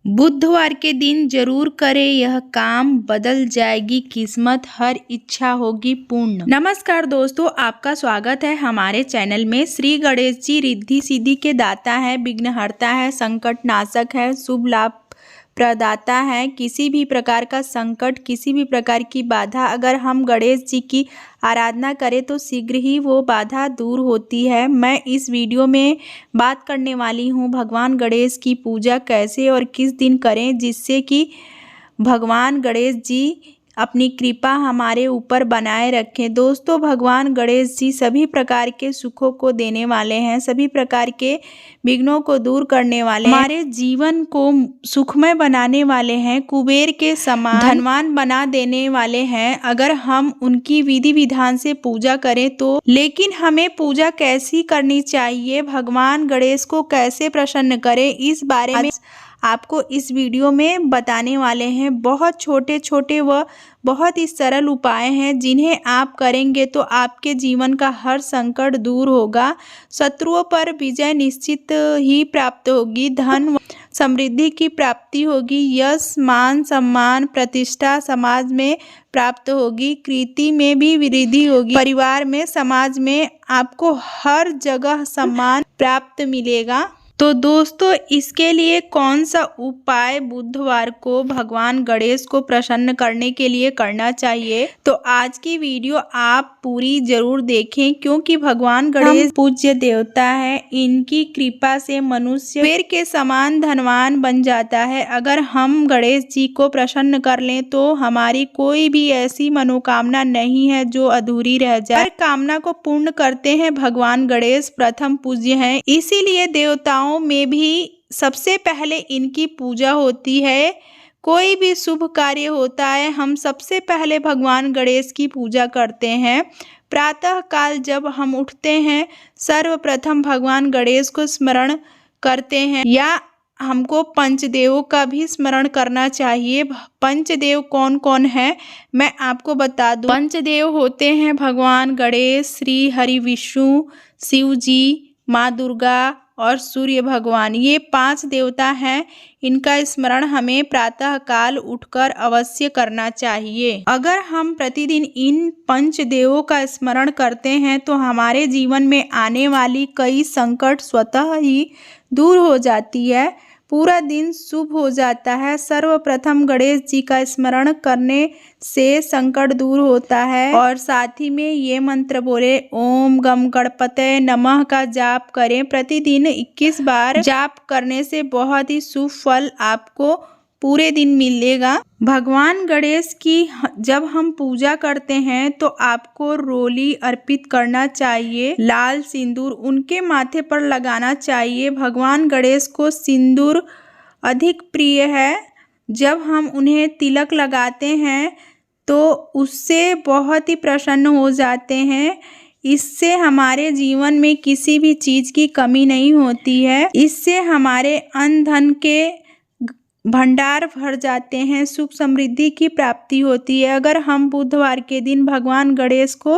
बुधवार के दिन जरूर करें यह काम, बदल जाएगी किस्मत, हर इच्छा होगी पूर्ण। नमस्कार दोस्तों, आपका स्वागत है हमारे चैनल में। श्री गणेश जी रिद्धि सिद्धि के दाता है, विघ्नहर्ता है, संकट नाशक है, शुभ लाभ प्रदाता है। किसी भी प्रकार का संकट, किसी भी प्रकार की बाधा, अगर हम गणेश जी की आराधना करें तो शीघ्र ही वो बाधा दूर होती है। मैं इस वीडियो में बात करने वाली हूँ भगवान गणेश की पूजा कैसे और किस दिन करें, जिससे कि भगवान गणेश जी अपनी कृपा हमारे ऊपर बनाए रखें। दोस्तों, भगवान गणेश जी सभी प्रकार के सुखों को देने वाले हैं, सभी प्रकार के विघ्नों को दूर करने वाले हैं, हमारे जीवन को सुखमय बनाने वाले हैं, कुबेर के समान धनवान बना देने वाले हैं अगर हम उनकी विधि विधान से पूजा करें तो। लेकिन हमें पूजा कैसी करनी चाहिए, भगवान गणेश को कैसे प्रसन्न करें, इस बारे में आपको इस वीडियो में बताने वाले हैं। बहुत छोटे छोटे व बहुत ही सरल उपाय हैं, जिन्हें आप करेंगे तो आपके जीवन का हर संकट दूर होगा, शत्रुओं पर विजय निश्चित ही प्राप्त होगी, धन समृद्धि की प्राप्ति होगी, यश मान सम्मान प्रतिष्ठा समाज में प्राप्त होगी, कीर्ति में भी वृद्धि होगी, परिवार में समाज में आपको हर जगह सम्मान प्राप्त मिलेगा। तो दोस्तों, इसके लिए कौन सा उपाय बुधवार को भगवान गणेश को प्रसन्न करने के लिए करना चाहिए, तो आज की वीडियो आप पूरी जरूर देखें, क्योंकि भगवान गणेश पूज्य देवता है। इनकी कृपा से मनुष्य कुबेर के समान धनवान बन जाता है। अगर हम गणेश जी को प्रसन्न कर लें तो हमारी कोई भी ऐसी मनोकामना नहीं है जो अधूरी रह जाए। हर कामना को पूर्ण करते हैं भगवान गणेश, प्रथम पूज्य हैं, इसीलिए देवताओं में भी सबसे पहले इनकी पूजा होती है। कोई भी शुभ कार्य होता है, हम सबसे पहले भगवान गणेश की पूजा करते हैं। प्रातः काल जब हम उठते हैं, सर्वप्रथम भगवान गणेश को स्मरण करते हैं, या हमको पंचदेवों का भी स्मरण करना चाहिए। पंचदेव कौन कौन है मैं आपको बता दूं। पंचदेव होते हैं भगवान गणेश, श्री हरि विष्णु, शिव जी, माँ दुर्गा और सूर्य भगवान। ये 5 देवता हैं, इनका स्मरण हमें प्रातः काल उठकर अवश्य करना चाहिए। अगर हम प्रतिदिन इन 5 देवों का स्मरण करते हैं तो हमारे जीवन में आने वाली कई संकट स्वतः ही दूर हो जाती है, पूरा दिन शुभ हो जाता है। सर्वप्रथम गणेश जी का स्मरण करने से संकट दूर होता है, और साथ ही में ये मंत्र बोले, ओम गम गणपते नमः का जाप करें। प्रतिदिन 21 बार जाप करने से बहुत ही शुभ फल आपको पूरे दिन मिलेगा। भगवान गणेश की जब हम पूजा करते हैं तो आपको रोली अर्पित करना चाहिए, लाल सिंदूर उनके माथे पर लगाना चाहिए। भगवान गणेश को सिंदूर अधिक प्रिय है। जब हम उन्हें तिलक लगाते हैं तो उससे बहुत ही प्रसन्न हो जाते हैं। इससे हमारे जीवन में किसी भी चीज़ की कमी नहीं होती है, इससे हमारे अन्न धन के भंडार भर जाते हैं, सुख समृद्धि की प्राप्ति होती है। अगर हम बुधवार के दिन भगवान गणेश को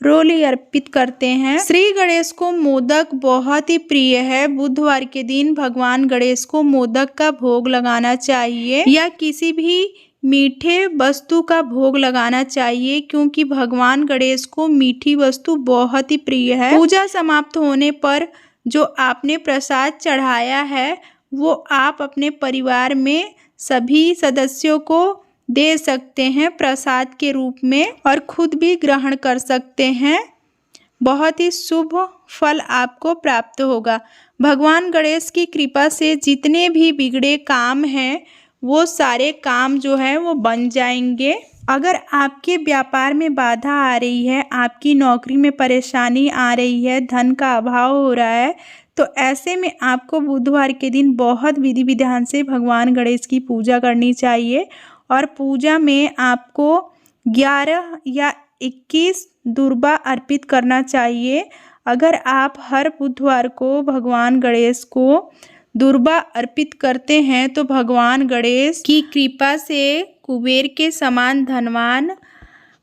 रोली अर्पित करते हैं। श्री गणेश को मोदक बहुत ही प्रिय है। बुधवार के दिन भगवान गणेश को मोदक का भोग लगाना चाहिए, या किसी भी मीठे वस्तु का भोग लगाना चाहिए, क्योंकि भगवान गणेश को मीठी वस्तु बहुत ही प्रिय है। पूजा समाप्त होने पर जो आपने प्रसाद चढ़ाया है वो आप अपने परिवार में सभी सदस्यों को दे सकते हैं प्रसाद के रूप में, और खुद भी ग्रहण कर सकते हैं। बहुत ही शुभ फल आपको प्राप्त होगा। भगवान गणेश की कृपा से जितने भी बिगड़े काम हैं वो सारे काम जो है वो बन जाएंगे। अगर आपके व्यापार में बाधा आ रही है, आपकी नौकरी में परेशानी आ रही है, धन का अभाव हो रहा है, तो ऐसे में आपको बुधवार के दिन बहुत विधि विधान से भगवान गणेश की पूजा करनी चाहिए। और पूजा में आपको 11 या 21 दुर्वा अर्पित करना चाहिए। अगर आप हर बुधवार को भगवान गणेश को दुर्वा अर्पित करते हैं तो भगवान गणेश की कृपा से कुबेर के समान धनवान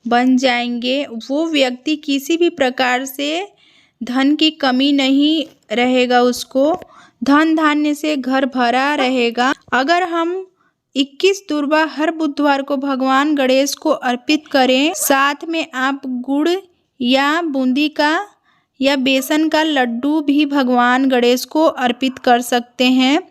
बन जाएंगे। वो व्यक्ति किसी भी प्रकार से धन की कमी नहीं रहेगा उसको। धन धान्य से घर भरा रहेगा। अगर हम 21 दुर्वा हर बुधवार को भगवान गणेश को अर्पित करें, साथ में आप गुड़ या बूंदी का या बेसन का लड्डू भी भगवान गणेश को अर्पित कर सकते हैं।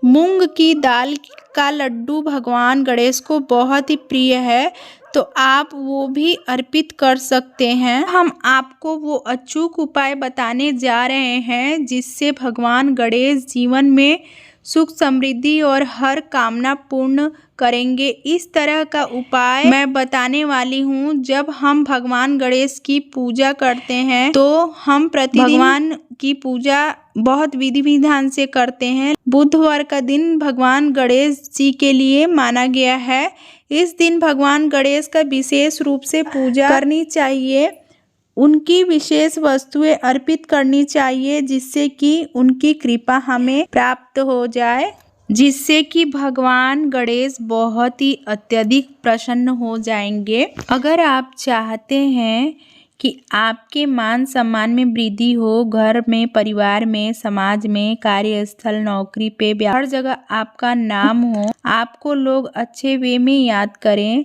मूंग की दाल का लड्डू भगवान गणेश को बहुत ही प्रिय है, तो आप वो भी अर्पित कर सकते हैं। हम आपको वो अचूक उपाय बताने जा रहे हैं जिससे भगवान गणेश जीवन में सुख समृद्धि और हर कामना पूर्ण करेंगे। इस तरह का उपाय मैं बताने वाली हूँ। जब हम भगवान गणेश की पूजा करते हैं तो हम प्रतिदिन भगवान की पूजा बहुत विधि विधान से करते हैं। बुधवार का दिन भगवान गणेश जी के लिए माना गया है। इस दिन भगवान गणेश का विशेष रूप से पूजा करनी चाहिए। उनकी विशेष वस्तुएं अर्पित करनी चाहिए जिससे कि उनकी कृपा हमें प्राप्त हो जाए, जिससे कि भगवान गणेश बहुत ही अत्यधिक प्रसन्न हो जाएंगे। अगर आप चाहते हैं कि आपके मान सम्मान में वृद्धि हो, घर में, परिवार में, समाज में, कार्यस्थल, नौकरी पे, हर जगह आपका नाम हो, आपको लोग अच्छे वे में याद करें,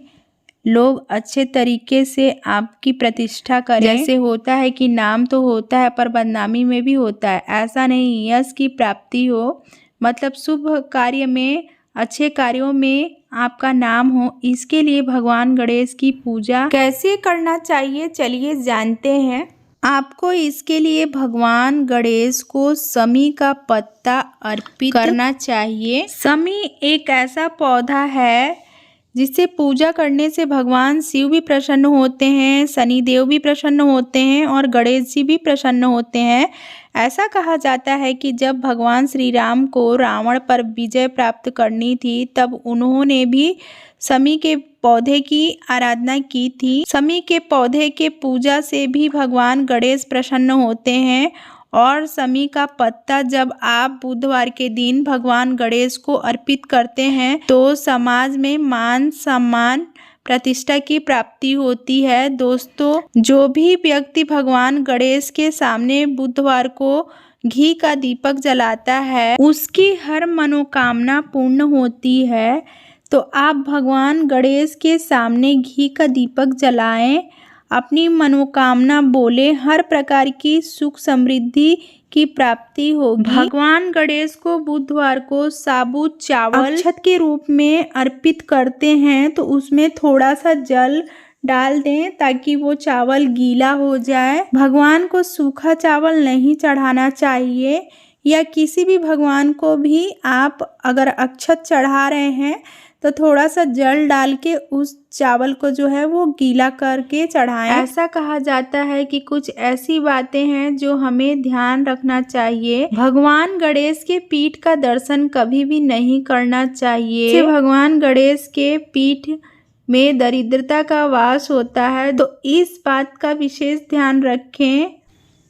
लोग अच्छे तरीके से आपकी प्रतिष्ठा करें। जैसे होता है कि नाम तो होता है पर बदनामी में भी होता है, ऐसा नहीं। यश की प्राप्ति हो, मतलब शुभ कार्य में, अच्छे कार्यों में आपका नाम हो, इसके लिए भगवान गणेश की पूजा कैसे करना चाहिए चलिए जानते हैं। आपको इसके लिए भगवान गणेश को समी का पत्ता अर्पित करना चाहिए। समी एक ऐसा पौधा है जिससे पूजा करने से भगवान शिव भी प्रसन्न होते हैं, शनि देव भी प्रसन्न होते हैं और गणेश जी भी प्रसन्न होते हैं। ऐसा कहा जाता है कि जब भगवान श्री राम को रावण पर विजय प्राप्त करनी थी तब उन्होंने भी समी के पौधे की आराधना की थी। समी के पौधे के पूजा से भी भगवान गणेश प्रसन्न होते हैं और समी का पत्ता जब आप बुधवार के दिन भगवान गणेश को अर्पित करते हैं तो समाज में मान सम्मान प्रतिष्ठा की प्राप्ति होती है। दोस्तों, जो भी व्यक्ति भगवान गणेश के सामने बुधवार को घी का दीपक जलाता है उसकी हर मनोकामना पूर्ण होती है। तो आप भगवान गणेश के सामने घी का दीपक जलाएं, अपनी मनोकामना बोले, हर प्रकार की सुख समृद्धि की प्राप्ति होगी। भगवान गणेश को बुधवार को साबुत चावल अक्षत के रूप में अर्पित करते हैं तो उसमें थोड़ा सा जल डाल दें ताकि वो चावल गीला हो जाए। भगवान को सूखा चावल नहीं चढ़ाना चाहिए, या किसी भी भगवान को भी आप अगर अक्षत चढ़ा रहे हैं तो थोड़ा सा जल डाल के उस चावल को जो है वो गीला करके चढ़ाएं। ऐसा कहा जाता है कि कुछ ऐसी बातें हैं जो हमें ध्यान रखना चाहिए। भगवान गणेश के पीठ का दर्शन कभी भी नहीं करना चाहिए। भगवान गणेश के पीठ में दरिद्रता का वास होता है, तो इस बात का विशेष ध्यान रखें।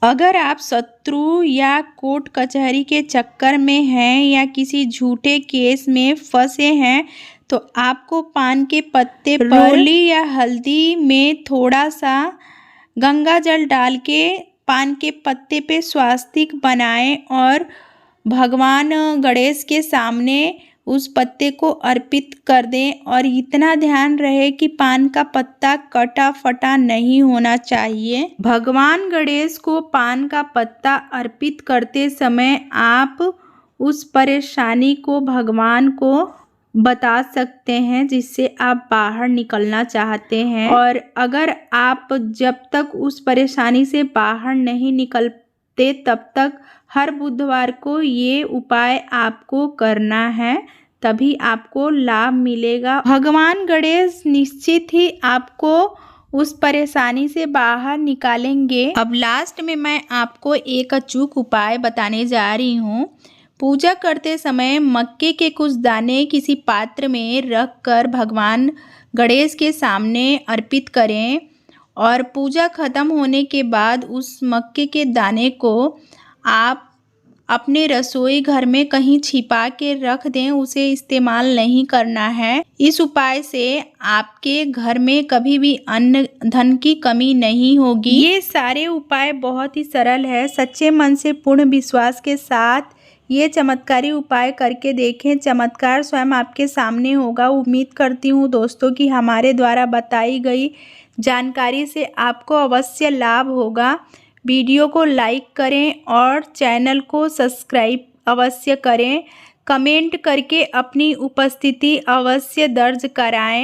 अगर आप शत्रु या कोर्ट कचहरी के चक्कर में हैं या किसी झूठे केस में फंसे हैं तो आपको पान के पत्ते पर रोली या हल्दी में थोड़ा सा गंगा जल डाल के पान के पत्ते पे स्वास्तिक बनाएं और भगवान गणेश के सामने उस पत्ते को अर्पित कर दें। और इतना ध्यान रहे कि पान का पत्ता कटा फटा नहीं होना चाहिए। भगवान गणेश को पान का पत्ता अर्पित करते समय आप उस परेशानी को भगवान को बता सकते हैं जिससे आप बाहर निकलना चाहते हैं। और अगर आप जब तक उस परेशानी से बाहर नहीं निकलते तब तक हर बुधवार को ये उपाय आपको करना है, तभी आपको लाभ मिलेगा। भगवान गणेश निश्चित ही आपको उस परेशानी से बाहर निकालेंगे। अब लास्ट में मैं आपको एक अचूक उपाय बताने जा रही हूँ। पूजा करते समय मक्के के कुछ दाने किसी पात्र में रखकर भगवान गणेश के सामने अर्पित करें और पूजा खत्म होने के बाद उस मक्के के दाने को आप अपने रसोई घर में कहीं छिपा के रख दें, उसे इस्तेमाल नहीं करना है। इस उपाय से आपके घर में कभी भी अन्न धन की कमी नहीं होगी। ये सारे उपाय बहुत ही सरल है। सच्चे मन से पूर्ण विश्वास के साथ ये चमत्कारी उपाय करके देखें, चमत्कार स्वयं आपके सामने होगा। उम्मीद करती हूँ दोस्तों कि हमारे द्वारा बताई गई जानकारी से आपको अवश्य लाभ होगा। वीडियो को लाइक करें और चैनल को सब्सक्राइब अवश्य करें। कमेंट करके अपनी उपस्थिति अवश्य दर्ज कराएं।